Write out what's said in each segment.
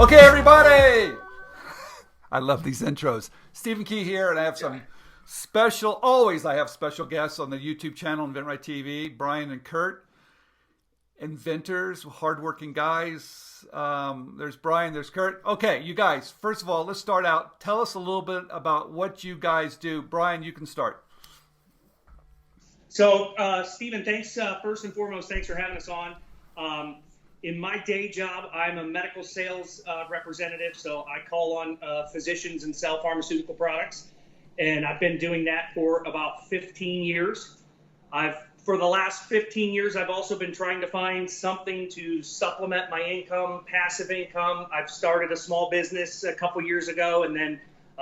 Okay, everybody! I love these intros. Stephen Key here, and I have some I have special guests on the YouTube channel, InventRight TV, Brian and Kurt. Inventors, hardworking guys. There's Brian, there's Kurt. Okay, you guys, first of all, let's start out. Tell us a little bit about what you guys do. Brian, you can start. So, Stephen, thanks, first and foremost, thanks for having us on. In my day job, I'm a medical sales representative, so I call on physicians and sell pharmaceutical products, and I've been doing that for about 15 years. For the last 15 years, I've also been trying to find something to supplement my income, passive income. I've started a small business a couple years ago and then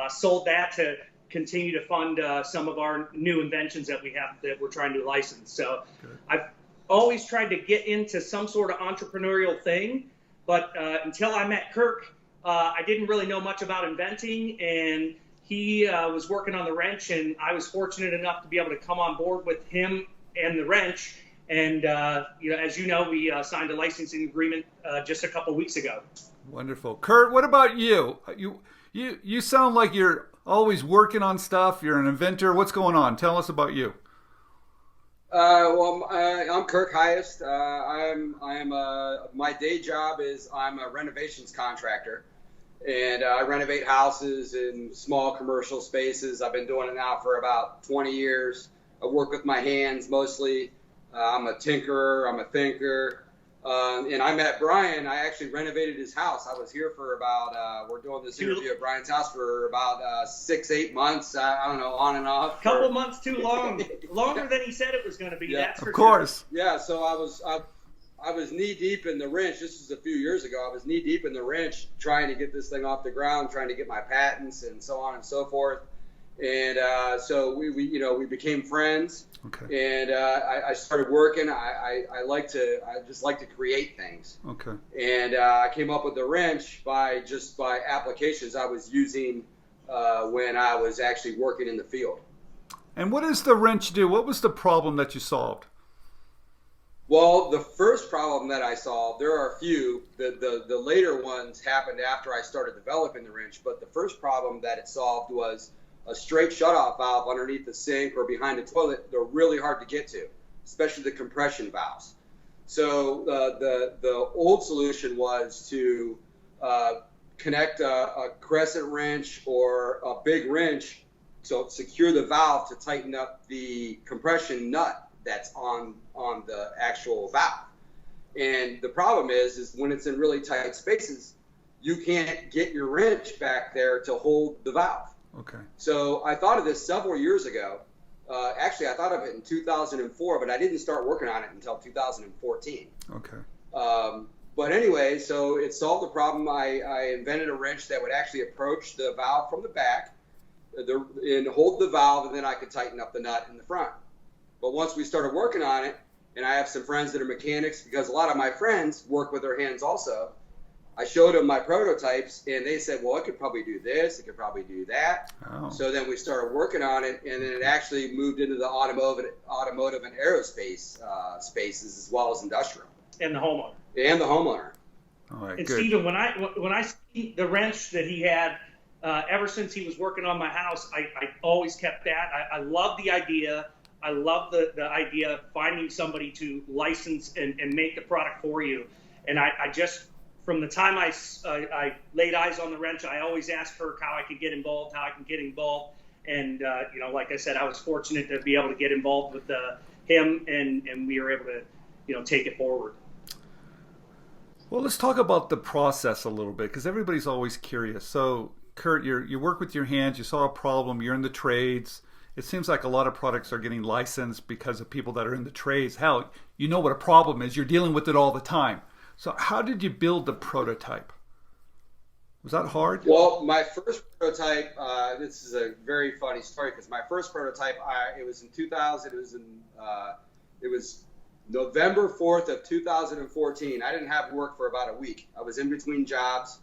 sold that to continue to fund some of our new inventions that we have that we're trying to license. So I've always tried to get into some sort of entrepreneurial thing, but until I met Kirk, I didn't really know much about inventing, and he was working on the wrench, and I was fortunate enough to be able to come on board with him and the wrench, and as you know, we signed a licensing agreement just a couple weeks ago. Wonderful. Kurt, what about you? You sound like you're always working on stuff. You're an inventor. What's going on? Tell us about you. I'm Kirk Highest. My day job is I'm a renovations contractor, and I renovate houses in small commercial spaces. I've been doing it now for about 20 years. I work with my hands mostly. I'm a tinkerer. I'm a thinker. And I met Brian. I actually renovated his house. I was here for about, we're doing this interview at Brian's house for about 6-8 months. I don't know, on and off. Couple months too long. Longer than he said it was going to be, that's for sure. Of course. Yeah, so I was knee deep in the wrench. This was a few years ago. I was knee deep in the wrench trying to get this thing off the ground, trying to get my patents and so on and so forth. And so we became friends. Okay. And I started working. I just like to create things. Okay. And I came up with the wrench by applications I was using when I was actually working in the field. And what does the wrench do? What was the problem that you solved? Well, the first problem that I solved, there are a few. The later ones happened after I started developing the wrench. But the first problem that it solved was a straight shutoff valve underneath the sink or behind the toilet. They're really hard to get to, especially the compression valves. So the old solution was to connect a crescent wrench or a big wrench to secure the valve to tighten up the compression nut that's on the actual valve. And the problem is when it's in really tight spaces, you can't get your wrench back there to hold the valve. Okay. So I thought of this several years ago. Actually, I thought of it in 2004, but I didn't start working on it until 2014. Okay. But anyway, so it solved the problem. I invented a wrench that would actually approach the valve from the back and hold the valve, and then I could tighten up the nut in the front. But once we started working on it, and I have some friends that are mechanics, because a lot of my friends work with their hands also, I showed them my prototypes, and they said, well, it could probably do this, it could probably do that. Oh. So then we started working on it, and then it actually moved into the automotive and aerospace spaces, as well as industrial. And the homeowner. All right, and good. Stephen, when I see the wrench that he had, ever since he was working on my house, I always kept that. I love the idea. I love the idea of finding somebody to license and make the product for you. And I just, from the time I laid eyes on the wrench, I always asked Kirk how I could get involved, And, like I said, I was fortunate to be able to get involved with him, and we were able to, take it forward. Well, let's talk about the process a little bit, because everybody's always curious. So, Kurt, you work with your hands, you saw a problem, you're in the trades. It seems like a lot of products are getting licensed because of people that are in the trades. Hell, you know what a problem is. You're dealing with it all the time. So how did you build the prototype? Was that hard? Well, my first prototype, this is a very funny story, because my first prototype, it was in 2000. It was November 4th of 2014. I didn't have work for about a week. I was in between jobs,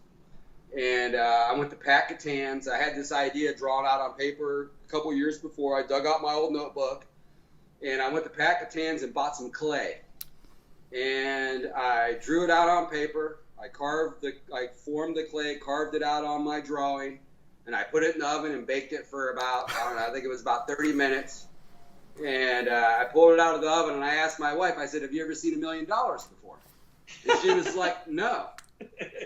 and I went to Packatans. I had this idea drawn out on paper a couple years before. I dug out my old notebook, and I went to Packatans and bought some clay. And I drew it out on paper. I I formed the clay, carved it out on my drawing, and I put it in the oven and baked it for about, I don't know, I think it was about 30 minutes. And I pulled it out of the oven, and I asked my wife, I said, have you ever seen $1 million before? And she was like, no.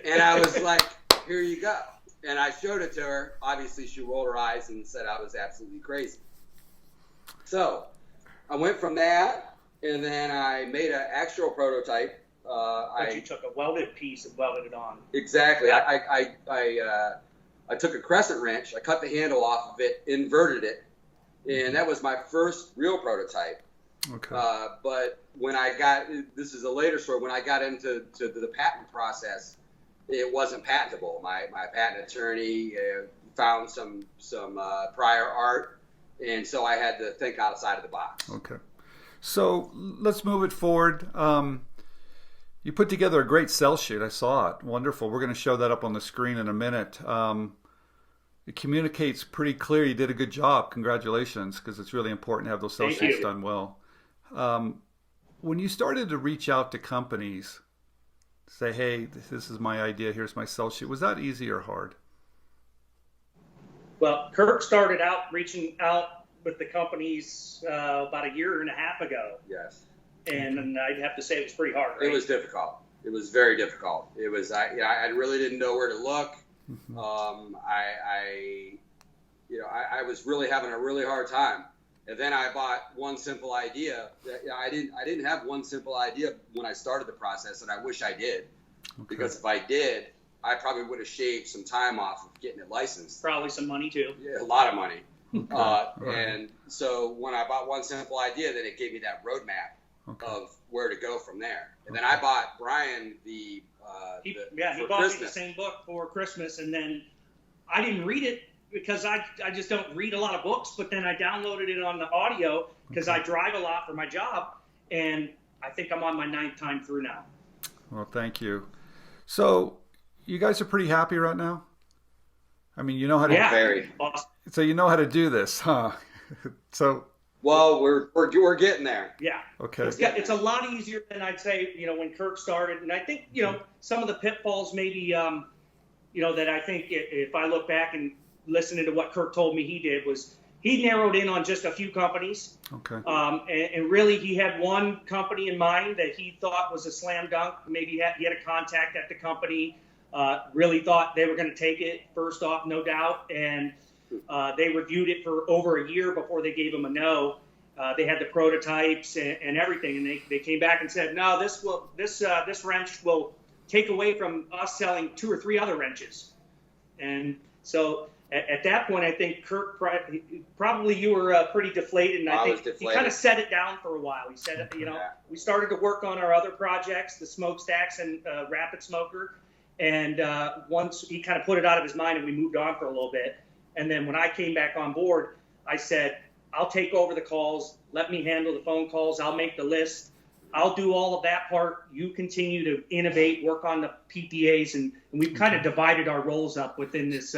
And I was like, here you go. And I showed it to her. Obviously, she rolled her eyes and said I was absolutely crazy. So I went from that, and then I made an actual prototype. You took a welded piece and welded it on. Exactly. I took a crescent wrench. I cut the handle off of it, inverted it, and that was my first real prototype. Okay. But when this is a later story, when I got into the patent process, it wasn't patentable. My patent attorney found some prior art, and so I had to think outside of the box. Okay. So let's move it forward. You put together a great sell sheet. I saw it. Wonderful. We're going to show that up on the screen in a minute. It communicates pretty clear. You did a good job. Congratulations, because it's really important to have those sell sheets done well. When you started to reach out to companies, say, hey, this is my idea, here's my sell sheet, was that easy or hard? Well, Kirk started out reaching out with the companies about a year and a half ago. Yes. And I'd have to say it was pretty hard, right? It was difficult. It was very difficult. It was, I really didn't know where to look. Mm-hmm. I was really having a really hard time. And then I bought One Simple Idea. I didn't have One Simple Idea when I started the process, and I wish I did. Okay. Because if I did, I probably would have shaved some time off of getting it licensed. Probably some money too. Yeah, a lot of money. Okay. Right. And so when I bought One Simple Idea, then it gave me that roadmap of where to go from there. And then I bought Brian he bought me the same book for Christmas, and then I didn't read it because I just don't read a lot of books, but then I downloaded it on the audio because I drive a lot for my job, and I think I'm on my 9th time through now. Well, thank you. So you guys are pretty happy right now? I mean, you know how to very awesome. So you know how to do this, huh? So well, we're getting there. Yeah. Okay. It's a lot easier than I'd say, when Kirk started. And I think, some of the pitfalls maybe, that I think if I look back and listening to what Kirk told me he did was he narrowed in on just a few companies. Okay. And really he had one company in mind that he thought was a slam dunk. Maybe he had a contact at the company, really thought they were going to take it first off, no doubt. And they reviewed it for over a year before they gave him a no. They had the prototypes and everything, and they came back and said, no, this wrench will take away from us selling 2 or 3 other wrenches. And so at that point, I think Kirk, probably you were pretty deflated, and I think he kind of set it down for a while. He said, we started to work on our other projects, the smokestacks and rapid smoker, and once he kind of put it out of his mind, and we moved on for a little bit. And then when I came back on board, I said, I'll take over the calls. Let me handle the phone calls. I'll make the list. I'll do all of that part. You continue to innovate, work on the PPAs, and we've kind of divided our roles up within this,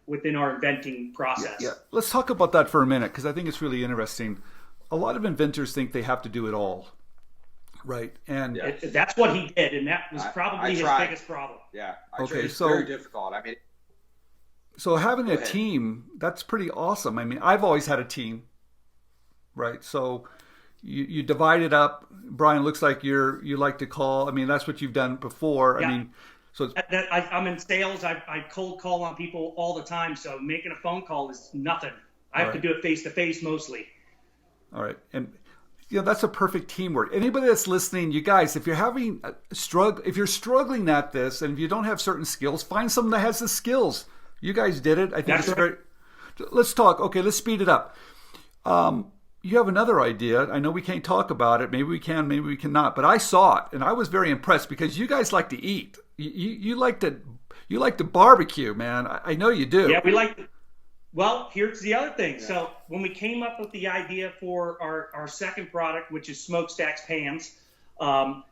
within our inventing process. Yeah. Let's talk about that for a minute, because I think it's really interesting. A lot of inventors think they have to do it all, right? And that's what he did, and that was probably his biggest problem. Yeah. It's very difficult. I mean. So having a team, that's pretty awesome. I mean, I've always had a team, right? So you divide it up. Brian, looks like you like to call. I mean, that's what you've done before. Yeah. I mean, so I'm in sales. I cold call on people all the time. So making a phone call is nothing. I have to do it face to face mostly. All right, and that's a perfect teamwork. Anybody that's listening, you guys, if you're having if you're struggling at this, and if you don't have certain skills, find someone that has the skills. You guys did it. I think it's very. Let's talk. Okay, let's speed it up. You have another idea. I know we can't talk about it. Maybe we can, maybe we cannot. But I saw it, and I was very impressed because you guys like to eat. You like to barbecue, man. I know you do. Yeah, we like. Well, here's the other thing. Yeah. So when we came up with the idea for our second product, which is smokestacks pans, I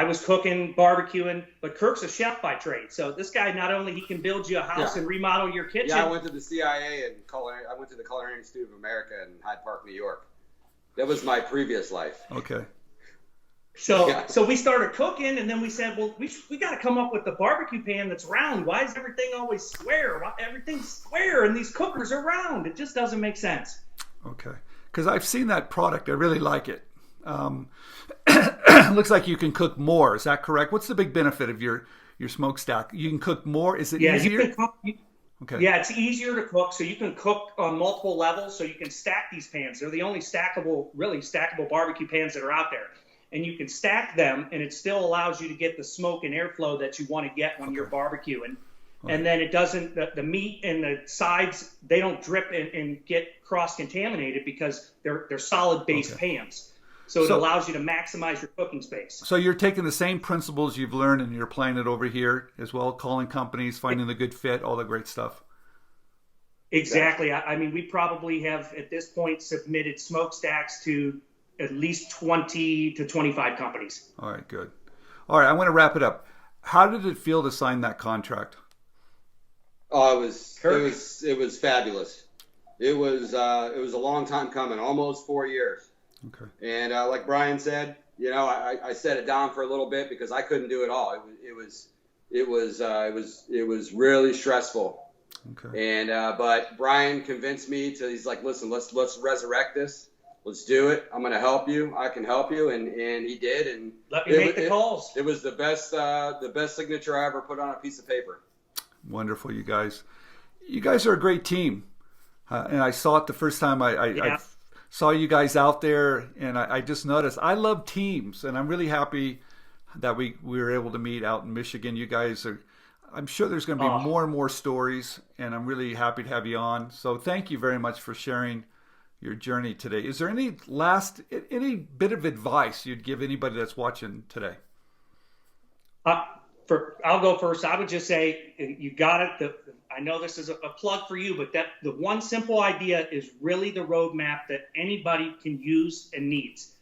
was cooking, barbecuing, but Kirk's a chef by trade. So this guy, not only he can build you a house and remodel your kitchen. Yeah, I went to the CIA and I went to the Culinary Institute of America in Hyde Park, New York. That was my previous life. Okay. So we started cooking, and then we said, well, we got to come up with the barbecue pan that's round. Why is everything always square? Why, everything's square, and these cookers are round. It just doesn't make sense. Okay, because I've seen that product. I really like it. Looks like you can cook more. Is that correct? What's the big benefit of your smokestack? You can cook more. Is it easier? You can cook, Okay. Yeah, it's easier to cook, so you can cook on multiple levels. So you can stack these pans. They're the only really stackable barbecue pans that are out there. And you can stack them, and it still allows you to get the smoke and airflow that you want to get when you're barbecuing. And then it doesn't, the meat and the sides, they don't drip and get cross-contaminated because they're solid base pans. So it allows you to maximize your cooking space. So you're taking the same principles you've learned and you're applying it over here as well, calling companies, finding the good fit, all the great stuff. Exactly. I mean, we probably have at this point submitted smokestacks to at least 20 to 25 companies. All right, good. All right, I want to wrap it up. How did it feel to sign that contract? Oh, it was fabulous. It was a long time coming, almost 4 years. Okay. And like Brian said, I set it down for a little bit because I couldn't do it all. It was really stressful. Okay. And but Brian convinced me he's like, listen, let's resurrect this. Let's do it. I'm going to help you. I can help you. And he did. And let me make the calls. It was the best signature I ever put on a piece of paper. Wonderful, you guys. You guys are a great team. And I saw it the first time I saw you guys out there, and I just noticed I love teams, and I'm really happy that we were able to meet out in Michigan. You guys are, I'm sure there's going to be more and more stories, and I'm really happy to have you on. So thank you very much for sharing your journey today. Is there any bit of advice you'd give anybody that's watching today? I'll go first. I would just say you got it. I know this is a plug for you, but the one simple idea is really the roadmap that anybody can use and needs.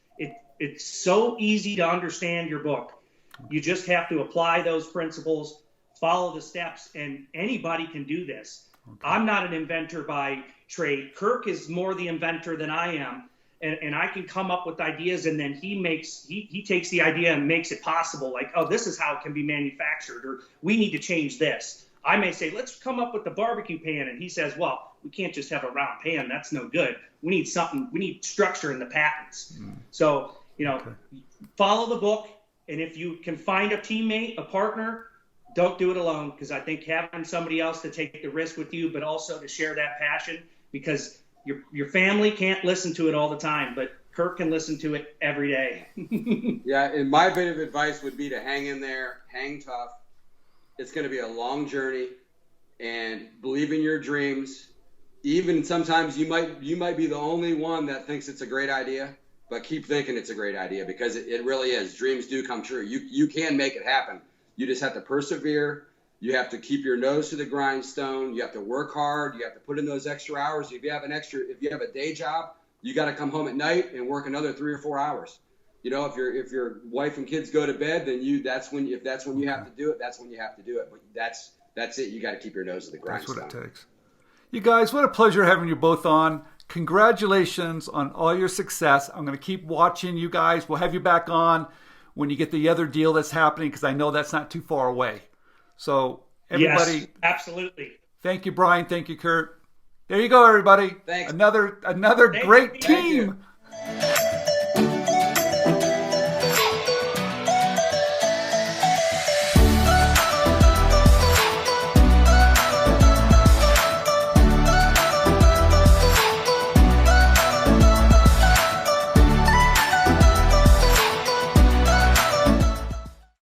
It's so easy to understand your book. You just have to apply those principles, follow the steps, and anybody can do this. Okay. I'm not an inventor by trade. Kirk is more the inventor than I am. And I can come up with ideas, and then he takes the idea and makes it possible. Like, oh, this is how it can be manufactured, or we need to change this. I may say, let's come up with the barbecue pan, and he says, well, we can't just have a round pan. That's no good. We need something. We need structure in the patents. So, follow the book, and if you can find a teammate, a partner, don't do it alone, because I think having somebody else to take the risk with you, but also to share that passion, because your family can't listen to it all the time, but Kirk can listen to it every day. Yeah, and my bit of advice would be to hang in there, hang tough. It's going to be a long journey, and believe in your dreams. Even sometimes you might be the only one that thinks it's a great idea, but keep thinking it's a great idea, because it really is. Dreams do come true. You can make it happen. You just have to persevere. You have to keep your nose to the grindstone. You have to work hard. You have to put in those extra hours. If you have a day job, you got to come home at night and work another 3 or 4 hours. If your wife and kids go to bed, then if that's when you have to do it, that's when you have to do it. But that's it. You got to keep your nose to the grindstone. That's what it takes. You guys, what a pleasure having you both on. Congratulations on all your success. I'm going to keep watching you guys. We'll have you back on when you get the other deal that's happening, because I know that's not too far away. So everybody, yes, absolutely. Thank you, Brian. Thank you, Kurt. There you go, everybody. Thanks. Another great team.